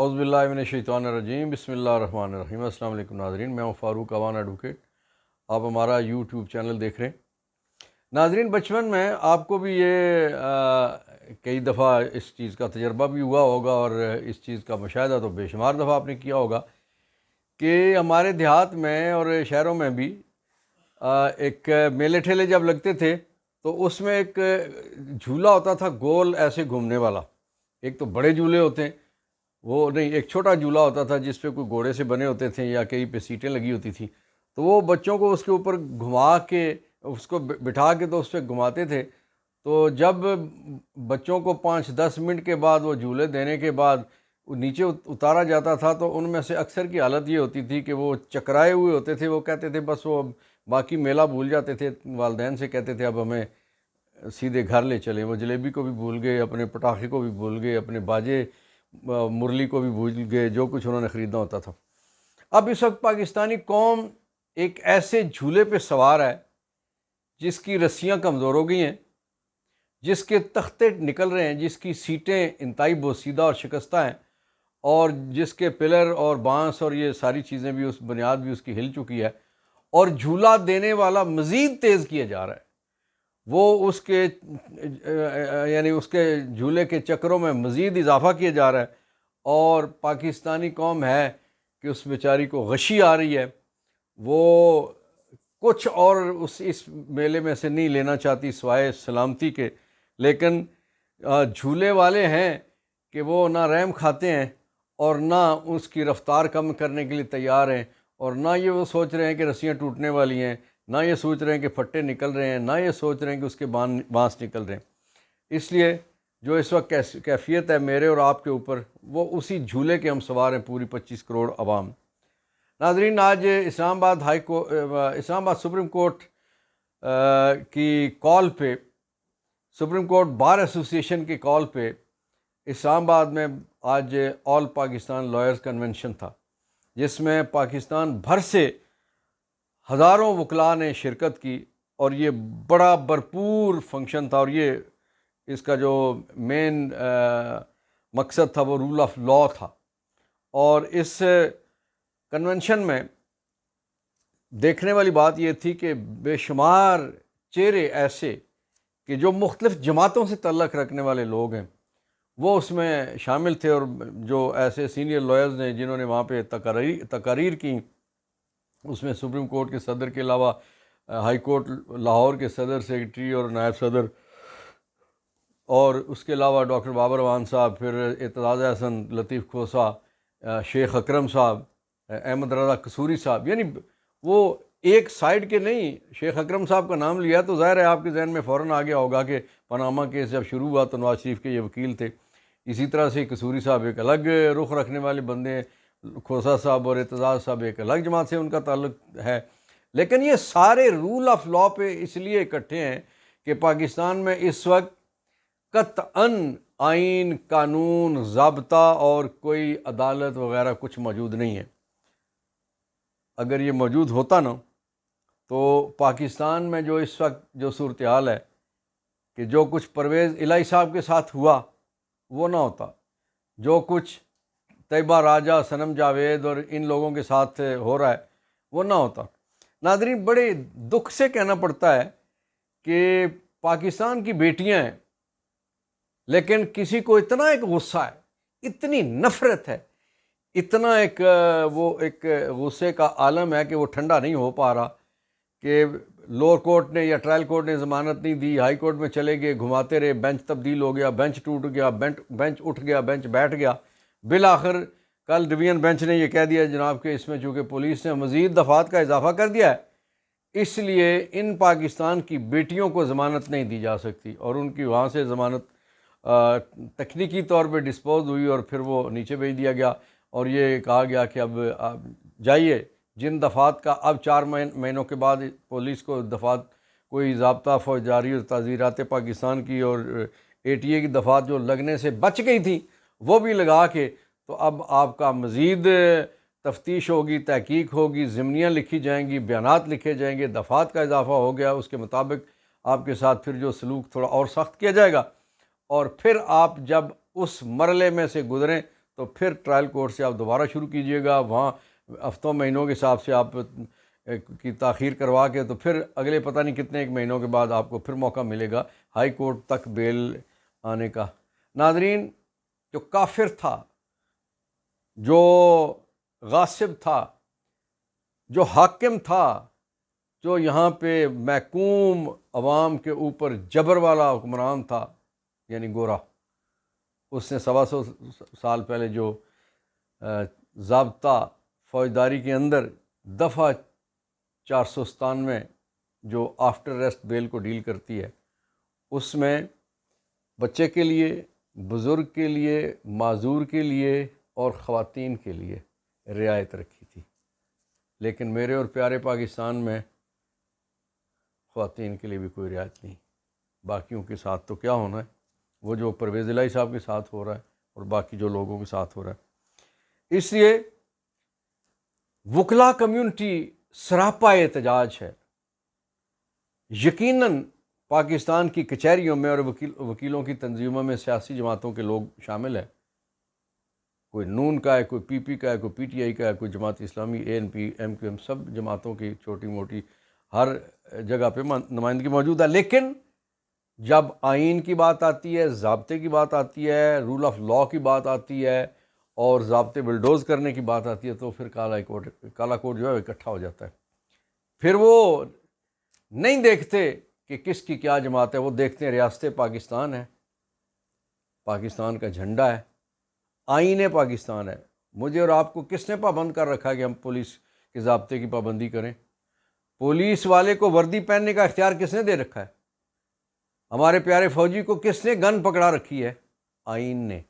اعوذ باللہ من الشیطان الرجیم، بسم اللہ الرحمن الرحیم۔ السلام علیکم ناظرین، میں ہوں فاروق اوان ایڈوکیٹ۔ آپ ہمارا یوٹیوب چینل دیکھ رہے ہیں۔ ناظرین، بچپن میں آپ کو بھی یہ کئی دفعہ اس چیز کا تجربہ بھی ہوا ہوگا اور اس چیز کا مشاہدہ تو بے شمار دفعہ آپ نے کیا ہوگا کہ ہمارے دیہات میں اور شہروں میں بھی ایک میلے ٹھیلے جب لگتے تھے تو اس میں ایک جھولا ہوتا تھا گول ایسے گھومنے والا۔ ایک تو بڑے جھولے ہوتے ہیں، وہ نہیں، ایک چھوٹا جھولا ہوتا تھا جس پہ کوئی گھوڑے سے بنے ہوتے تھے یا کہیں پہ سیٹیں لگی ہوتی تھیں، تو وہ بچوں کو اس کے اوپر گھما کے اس کو بٹھا کے تو اس پہ گھماتے تھے۔ تو جب بچوں کو 5-10 منٹ کے بعد وہ جھولے دینے کے بعد وہ نیچے اتارا جاتا تھا تو ان میں سے اکثر کی حالت یہ ہوتی تھی کہ وہ چکرائے ہوئے ہوتے تھے۔ وہ کہتے تھے بس وہ باقی میلہ بھول جاتے تھے، والدین سے کہتے تھے اب ہمیں سیدھے گھر لے چلیں۔ وہ جلیبی کو بھی بھول گئے، اپنے پٹاخے کو بھی بھول گئے، اپنے باجے مرلی کو بھی بھول گئے، جو کچھ انہوں نے خریدنا ہوتا تھا۔ اب اس وقت پاکستانی قوم ایک ایسے جھولے پہ سوار ہے جس کی رسیاں کمزور ہو گئی ہیں، جس کے تختے نکل رہے ہیں، جس کی سیٹیں انتہائی بوسیدہ اور شکستہ ہیں، اور جس کے پلر اور بانس اور یہ ساری چیزیں بھی، اس بنیاد بھی اس کی ہل چکی ہے، اور جھولا دینے والا مزید تیز کیا جا رہا ہے۔ وہ اس کے یعنی اس کے جھولے کے چکروں میں مزید اضافہ کیا جا رہا ہے، اور پاکستانی قوم ہے کہ اس بیچاری کو غشی آ رہی ہے۔ وہ کچھ اور اس میلے میں سے نہیں لینا چاہتی سوائے سلامتی کے، لیکن جھولے والے ہیں کہ وہ نہ رحم کھاتے ہیں اور نہ اس کی رفتار کم کرنے کے لیے تیار ہیں، اور نہ یہ وہ سوچ رہے ہیں کہ رسیاں ٹوٹنے والی ہیں، نہ یہ سوچ رہے ہیں کہ پھٹے نکل رہے ہیں، نہ یہ سوچ رہے ہیں کہ اس کے بانس نکل رہے ہیں۔ اس لیے جو اس وقت کیفیت ہے میرے اور آپ کے اوپر، وہ اسی جھولے کے ہم سوار ہیں، پوری 25 کروڑ عوام۔ ناظرین، آج اسلام آباد سپریم کورٹ کی کال پہ، سپریم کورٹ بار ایسوسی ایشن کی کال پہ اسلام آباد میں آج آل پاکستان لائرز کنونشن تھا، جس میں پاکستان بھر سے ہزاروں وکلاء نے شرکت کی، اور یہ بڑا بھرپور فنکشن تھا، اور یہ اس کا جو مین مقصد تھا وہ رول آف لاء تھا۔ اور اس کنونشن میں دیکھنے والی بات یہ تھی کہ بے شمار چہرے ایسے کہ جو مختلف جماعتوں سے تعلق رکھنے والے لوگ ہیں وہ اس میں شامل تھے، اور جو ایسے سینئر لائرز نے جنہوں نے وہاں پہ تقاریر کی، اس میں سپریم کورٹ کے صدر کے علاوہ ہائی کورٹ لاہور کے صدر، سیکرٹری اور نائب صدر، اور اس کے علاوہ ڈاکٹر بابر اعوان صاحب، پھر اعتزاز احسن، لطیف کھوسہ، شیخ اکرم صاحب، احمد رضا قصوری صاحب، یعنی وہ ایک سائیڈ کے نہیں۔ شیخ اکرم صاحب کا نام لیا تو ظاہر ہے آپ کے ذہن میں فوراً آ گیا ہوگا کہ پاناما کیس جب شروع ہوا تو نواز شریف کے یہ وکیل تھے۔ اسی طرح سے قصوری صاحب ایک الگ رخ رکھنے والے بندے ہیں، کھوسہ صاحب اور اعتزاز صاحب ایک الگ جماعت سے ان کا تعلق ہے، لیکن یہ سارے رول آف لاء پہ اس لیے اکٹھے ہیں کہ پاکستان میں اس وقت قطعاً آئین، قانون، ضابطہ اور کوئی عدالت وغیرہ کچھ موجود نہیں ہے۔ اگر یہ موجود ہوتا نا تو پاکستان میں جو اس وقت جو صورتحال ہے کہ جو کچھ پرویز الہی صاحب کے ساتھ ہوا وہ نہ ہوتا، جو کچھ طیبہ راجہ، صنم جاوید اور ان لوگوں کے ساتھ ہو رہا ہے وہ نہ ہوتا۔ ناظرین، بڑے دکھ سے کہنا پڑتا ہے کہ پاکستان کی بیٹیاں ہیں، لیکن کسی کو اتنا ایک غصہ ہے، اتنی نفرت ہے، اتنا ایک غصے کا عالم ہے کہ وہ ٹھنڈا نہیں ہو پا رہا کہ لوور کورٹ نے یا ٹرائل کورٹ نے ضمانت نہیں دی، ہائی کورٹ میں چلے گئے، گھماتے رہے، بینچ تبدیل ہو گیا، بینچ ٹوٹ گیا، بینچ اٹھ گیا، بینچ بیٹھ گیا، بالآخر کل ڈویژن بینچ نے یہ کہہ دیا جناب کہ اس میں چونکہ پولیس نے مزید دفعات کا اضافہ کر دیا ہے، اس لیے ان پاکستان کی بیٹیوں کو ضمانت نہیں دی جا سکتی، اور ان کی وہاں سے ضمانت تکنیکی طور پہ ڈسپوز ہوئی اور پھر وہ نیچے بھیج دیا گیا، اور یہ کہا گیا کہ اب آپ جائیے، جن دفعات کا اب 4 مہینوں کے بعد پولیس کو دفعات کوئی ضابطہ فوجداری اور تعزیرات پاکستان کی اور ATA کی دفعات جو لگنے سے بچ گئی تھیں وہ بھی لگا کے، تو اب آپ کا مزید تفتیش ہوگی، تحقیق ہوگی، ضمنیاں لکھی جائیں گی، بیانات لکھے جائیں گے، دفعات کا اضافہ ہو گیا، اس کے مطابق آپ کے ساتھ پھر جو سلوک تھوڑا اور سخت کیا جائے گا، اور پھر آپ جب اس مرحلے میں سے گزریں تو پھر ٹرائل کورٹ سے آپ دوبارہ شروع کیجئے گا، وہاں ہفتوں مہینوں کے حساب سے آپ کی تاخیر کروا کے تو پھر اگلے پتہ نہیں کتنے ایک مہینوں کے بعد آپ کو پھر موقع ملے گا ہائی کورٹ تک بیل آنے کا۔ ناظرین، جو کافر تھا، جو غاصب تھا، جو حاکم تھا، جو یہاں پہ محکوم عوام کے اوپر جبر والا حکمران تھا، یعنی گورا، اس نے 125 سال پہلے جو ضابطہ فوجداری کے اندر دفعہ 497 جو آفٹر ریسٹ بیل کو ڈیل کرتی ہے، اس میں بچے کے لیے، بزرگ کے لیے، معذور کے لیے اور خواتین کے لیے رعایت رکھی تھی، لیکن میرے اور پیارے پاکستان میں خواتین کے لیے بھی کوئی رعایت نہیں۔ باقیوں کے ساتھ تو کیا ہونا ہے، وہ جو پرویز الہی صاحب کے ساتھ ہو رہا ہے اور باقی جو لوگوں کے ساتھ ہو رہا ہے۔ اس لیے وکلا کمیونٹی سراپا احتجاج ہے۔ یقیناً پاکستان کی کچہریوں میں اور وکیلوں کی تنظیموں میں سیاسی جماعتوں کے لوگ شامل ہیں، کوئی نون کا ہے، کوئی پی پی کا ہے، کوئی پی ٹی آئی کا ہے، کوئی Jamaat Islami, A N P, M Q M, سب جماعتوں کی چھوٹی موٹی ہر جگہ پہ نمائندگی موجود ہے۔ لیکن جب آئین کی بات آتی ہے، ضابطے کی بات آتی ہے، رول آف لاء کی بات آتی ہے اور ضابطے بلڈوز کرنے کی بات آتی ہے تو پھر کالا کوٹ جو ہے اکٹھا ہو جاتا ہے۔ پھر وہ نہیں دیکھتے کہ کس کی کیا جماعت ہے، وہ دیکھتے ہیں ریاست پاکستان ہے، پاکستان کا جھنڈا ہے، آئین پاکستان ہے۔ مجھے اور آپ کو کس نے پابند کر رکھا ہے کہ ہم پولیس کے ضابطے کی پابندی کریں؟ پولیس والے کو وردی پہننے کا اختیار کس نے دے رکھا ہے؟ ہمارے پیارے فوجی کو کس نے گن پکڑا رکھی ہے؟ آئین نے۔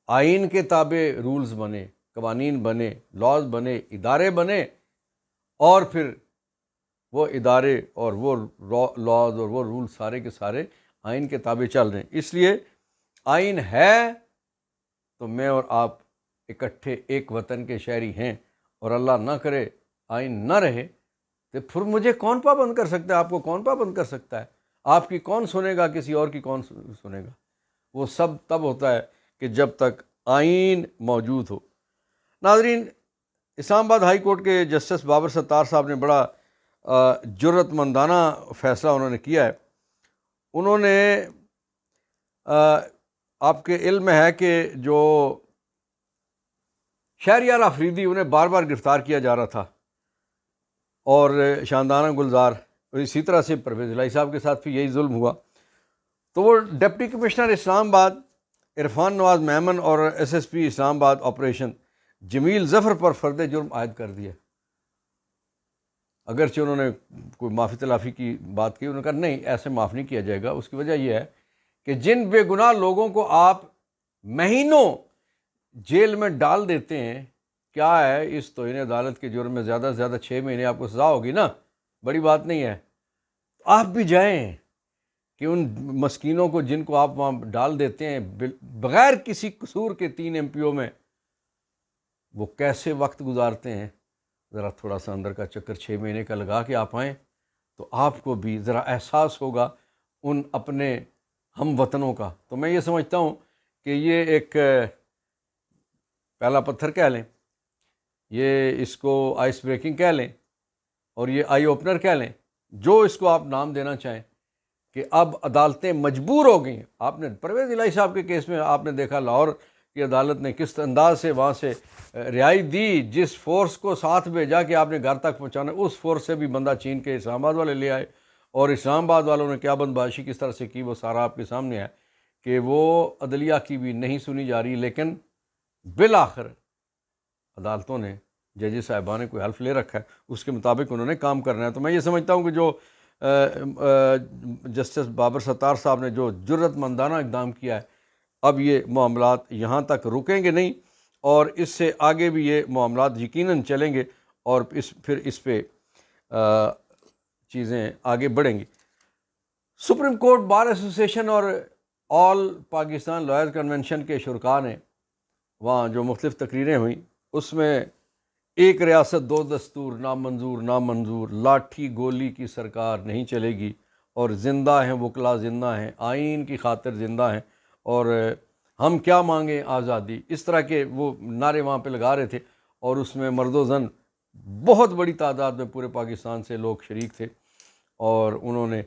آئین کے تابع رولز بنے، قوانین بنے، لاز بنے، ادارے بنے، اور پھر وہ ادارے اور وہ لاز اور وہ رول سارے کے سارے آئین کے تابع چل رہے ہیں۔ اس لیے آئین ہے تو میں اور آپ اکٹھے ایک وطن کے شہری ہیں، اور اللہ نہ کرے آئین نہ رہے تو پھر مجھے کون پابند کر سکتا ہے؟ آپ کو کون پابند کر سکتا ہے؟ آپ کی کون سنے گا؟ کسی اور کی کون سنے گا؟ وہ سب تب ہوتا ہے کہ جب تک آئین موجود ہو۔ ناظرین، اسلام آباد ہائی کورٹ کے جسٹس بابر ستار صاحب نے بڑا جرأت مندانہ فیصلہ انہوں نے کیا ہے۔ انہوں نے آپ کے علم میں ہے کہ جو شہریار آفریدی، انہیں بار بار گرفتار کیا جا رہا تھا، اور شاندانہ گلزار، اور اسی طرح سے پرویز الہی صاحب کے ساتھ بھی یہی ظلم ہوا، تو وہ ڈپٹی کمشنر اسلام آباد عرفان نواز میمن اور ایس ایس پی اسلام آباد آپریشن جمیل ظفر پر فرد جرم عائد کر دیا۔ اگرچہ انہوں نے کوئی معافی تلافی کی بات کی، انہوں نے کہا نہیں، ایسے معاف نہیں کیا جائے گا۔ اس کی وجہ یہ ہے کہ جن بے گناہ لوگوں کو آپ مہینوں جیل میں ڈال دیتے ہیں، کیا ہے اس توہین عدالت کے جرم میں زیادہ سے زیادہ 6 مہینے آپ کو سزا ہوگی نا، بڑی بات نہیں ہے۔ آپ بھی جائیں کہ ان مسکینوں کو جن کو آپ وہاں ڈال دیتے ہیں بغیر کسی قصور کے 3 ایم پی او میں، وہ کیسے وقت گزارتے ہیں، ذرا تھوڑا سا اندر کا چکر 6 مہینے کا لگا کے آپ آئیں تو آپ کو بھی ذرا احساس ہوگا ان اپنے ہم وطنوں کا۔ تو میں یہ سمجھتا ہوں کہ یہ ایک پہلا پتھر کہہ لیں، یہ اس کو آئس بریکنگ کہہ لیں، اور یہ آئی اوپنر کہہ لیں، جو اس کو آپ نام دینا چاہیں، کہ اب عدالتیں مجبور ہو گئی ہیں۔ آپ نے پرویز الہی صاحب کے کیس میں آپ نے دیکھا لاہور کی عدالت نے کس انداز سے وہاں سے رہائی دی، جس فورس کو ساتھ بھیجا کہ آپ نے گھر تک پہنچانا، اس فورس سے بھی بندہ چھین کے اسلام آباد والے لے آئے، اور اسلام آباد والوں نے کیا بندباشی کس طرح سے کی وہ سارا آپ کے سامنے ہے کہ وہ عدلیہ کی بھی نہیں سنی جا رہی، لیکن بالآخر عدالتوں نے، ججز صاحبان نے کوئی حلف لے رکھا ہے، اس کے مطابق انہوں نے کام کرنا ہے۔ تو میں یہ سمجھتا ہوں کہ جو جسٹس بابر ستار صاحب نے جو جرأت مندانہ اقدام کیا ہے، اب یہ معاملات یہاں تک رکیں گے نہیں، اور اس سے آگے بھی یہ معاملات یقیناً چلیں گے، اور پھر اس پہ چیزیں آگے بڑھیں گی۔ سپریم کورٹ بار ایسوسیشن اور آل پاکستان لائرز کنونشن کے شرکاء نے وہاں جو مختلف تقریریں ہوئیں، اس میں ایک ریاست دو دستور نامنظور، نامنظور، لاٹھی گولی کی سرکار نہیں چلے گی، اور زندہ ہیں وکلا، زندہ ہیں، آئین کی خاطر زندہ ہیں، اور ہم کیا مانگیں آزادی، اس طرح کے وہ نعرے وہاں پہ لگا رہے تھے، اور اس میں مرد و زن بہت بڑی تعداد میں پورے پاکستان سے لوگ شریک تھے، اور انہوں نے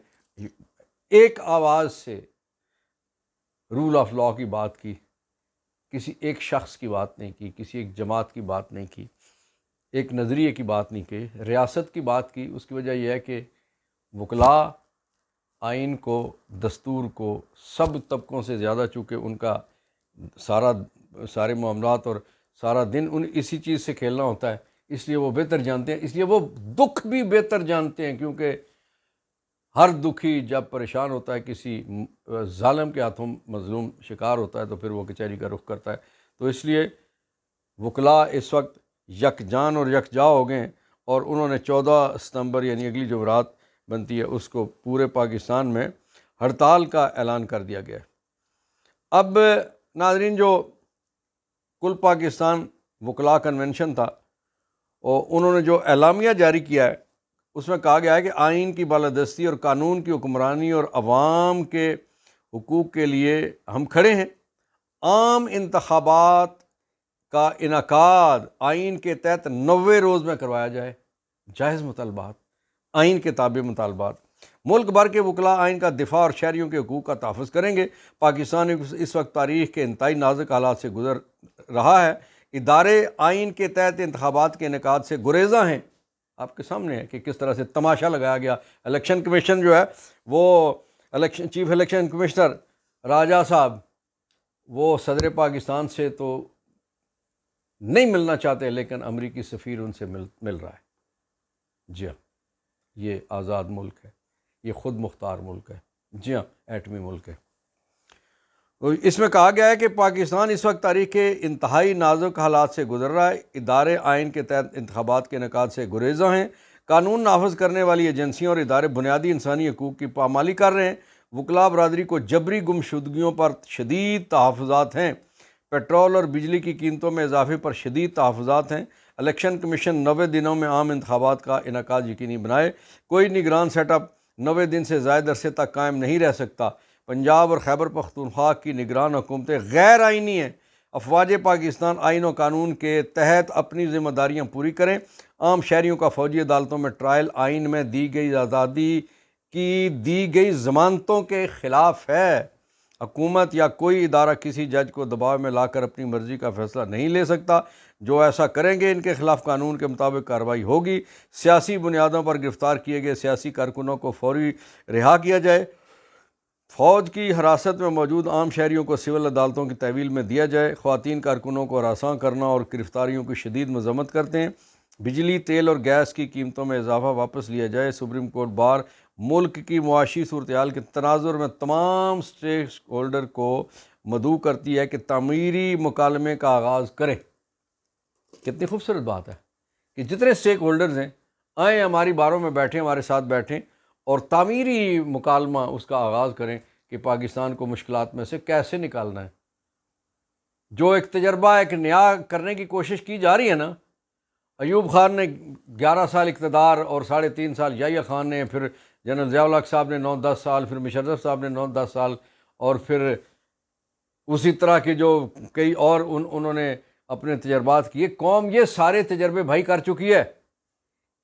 ایک آواز سے رول آف لاء کی بات کی، کسی ایک شخص کی بات نہیں کی، کسی ایک جماعت کی بات نہیں کی، ایک نظریے کی بات نہیں کی، ریاست کی بات کی۔ اس کی وجہ یہ ہے کہ وکلاء آئین کو، دستور کو سب طبقوں سے زیادہ، چونکہ ان کا سارے معاملات اور سارا دن اسی چیز سے کھیلنا ہوتا ہے، اس لیے وہ بہتر جانتے ہیں، اس لیے وہ دکھ بھی بہتر جانتے ہیں، کیونکہ ہر دکھی جب پریشان ہوتا ہے، کسی ظالم کے ہاتھوں مظلوم شکار ہوتا ہے، تو پھر وہ کچہری کا رخ کرتا ہے۔ تو اس لیے وکلاء اس وقت یکجان اور یکجا ہو گئے ہیں، اور انہوں نے 14 ستمبر یعنی اگلی جو رات بنتی ہے اس کو پورے پاکستان میں ہڑتال کا اعلان کر دیا گیا ہے۔ اب ناظرین، جو کل پاکستان وکلاء کنونشن تھا، اور انہوں نے جو اعلامیہ جاری کیا ہے، اس میں کہا گیا ہے کہ آئین کی بالادستی اور قانون کی حکمرانی اور عوام کے حقوق کے لیے ہم کھڑے ہیں۔ عام انتخابات کا انعقاد آئین کے تحت 90 روز میں کروایا جائے، جائز مطالبات، آئین کے تابع مطالبات۔ ملک بھر کے وکلاء آئین کا دفاع اور شہریوں کے حقوق کا تحفظ کریں گے۔ پاکستان اس وقت تاریخ کے انتہائی نازک حالات سے گزر رہا ہے۔ ادارے آئین کے تحت انتخابات کے انعقاد سے گریزاں ہیں۔ آپ کے سامنے ہے کہ کس طرح سے تماشا لگایا گیا۔ الیکشن کمیشن جو ہے، وہ چیف الیکشن کمشنر راجہ صاحب، وہ صدر پاکستان سے تو نہیں ملنا چاہتے، لیکن امریکی سفیر ان سے مل رہا ہے۔ جی ہاں، یہ آزاد ملک ہے، یہ خود مختار ملک ہے، جی ہاں، ایٹمی ملک ہے۔ اس میں کہا گیا ہے کہ پاکستان اس وقت تاریخ کے انتہائی نازک حالات سے گزر رہا ہے۔ ادارے آئین کے تحت انتخابات کے انعقاد سے گریزاں ہیں۔ قانون نافذ کرنے والی ایجنسیاں اور ادارے بنیادی انسانی حقوق کی پامالی کر رہے ہیں۔ وکلاء برادری کو جبری گمشدگیوں پر شدید تحفظات ہیں۔ پیٹرول اور بجلی کی قیمتوں میں اضافے پر شدید تحفظات ہیں۔ الیکشن کمیشن 90 دنوں میں عام انتخابات کا انعقاد یقینی بنائے۔ کوئی نگران سیٹ اپ 90 دن سے زائد عرصے تک قائم نہیں رہ سکتا۔ پنجاب اور خیبر پختونخوا کی نگران حکومتیں غیر آئینی ہیں۔ افواج پاکستان آئین و قانون کے تحت اپنی ذمہ داریاں پوری کریں۔ عام شہریوں کا فوجی عدالتوں میں ٹرائل آئین میں دی گئی آزادی کی دی گئی ضمانتوں کے خلاف ہے۔ حکومت یا کوئی ادارہ کسی جج کو دباؤ میں لا کر اپنی مرضی کا فیصلہ نہیں لے سکتا۔ جو ایسا کریں گے ان کے خلاف قانون کے مطابق کارروائی ہوگی۔ سیاسی بنیادوں پر گرفتار کیے گئے سیاسی کارکنوں کو فوری رہا کیا جائے۔ فوج کی حراست میں موجود عام شہریوں کو سول عدالتوں کی تحویل میں دیا جائے۔ خواتین کارکنوں کو ہراساں کرنا اور گرفتاریوں کی شدید مذمت کرتے ہیں۔ بجلی، تیل اور گیس کی قیمتوں میں اضافہ واپس لیا جائے۔ سپریم کورٹ بار ملک کی معاشی صورتحال کے تناظر میں تمام اسٹیک ہولڈر کو مدعو کرتی ہے کہ تعمیری مکالمے کا آغاز کریں۔ کتنی خوبصورت بات ہے کہ جتنے اسٹیک ہولڈرز ہیں آئیں، ہماری باروں میں بیٹھیں، ہمارے ساتھ بیٹھیں اور تعمیری مکالمہ اس کا آغاز کریں کہ پاکستان کو مشکلات میں سے کیسے نکالنا ہے۔ جو ایک تجربہ ایک نیا کرنے کی کوشش کی جا رہی ہے نا، ایوب خان نے 11 سال اقتدار اور 3.5 سال یحییٰ خان نے، پھر جنرل ضیاء الحق صاحب نے 9-10 سال، پھر مشرف صاحب نے 9-10 سال، اور پھر اسی طرح کے جو کئی اور انہوں نے اپنے تجربات کیے۔ قوم یہ سارے تجربے بھائی کر چکی ہے۔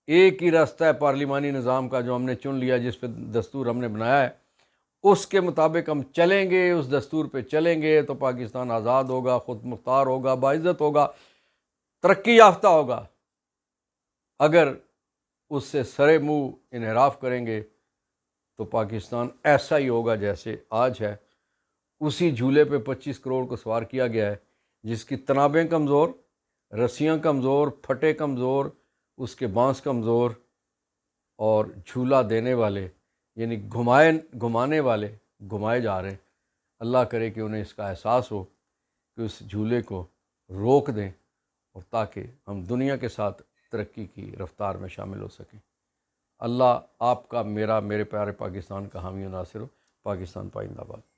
ایک ہی راستہ ہے پارلیمانی نظام کا جو ہم نے چن لیا، جس پہ دستور ہم نے بنایا ہے، اس کے مطابق ہم چلیں گے، اس دستور پہ چلیں گے تو پاکستان آزاد ہوگا، خود مختار ہوگا، باعزت ہوگا، ترقی یافتہ ہوگا۔ اگر اس سے سرے منہ انحراف کریں گے تو پاکستان ایسا ہی ہوگا جیسے آج ہے۔ اسی جھولے پہ 25 کروڑ کو سوار کیا گیا ہے، جس کی تنابیں کمزور، رسیاں کمزور، پھٹے کمزور، اس کے بانس کمزور، اور جھولا دینے والے یعنی گھمانے والے گھمائے جا رہے ہیں۔ اللہ کرے کہ انہیں اس کا احساس ہو کہ اس جھولے کو روک دیں، اور تاکہ ہم دنیا کے ساتھ ترقی کی رفتار میں شامل ہو سکیں۔ اللہ آپ کا، میرے پیارے پاکستان کا حامی و ناصر ہو۔ پاکستان پائندہ باد۔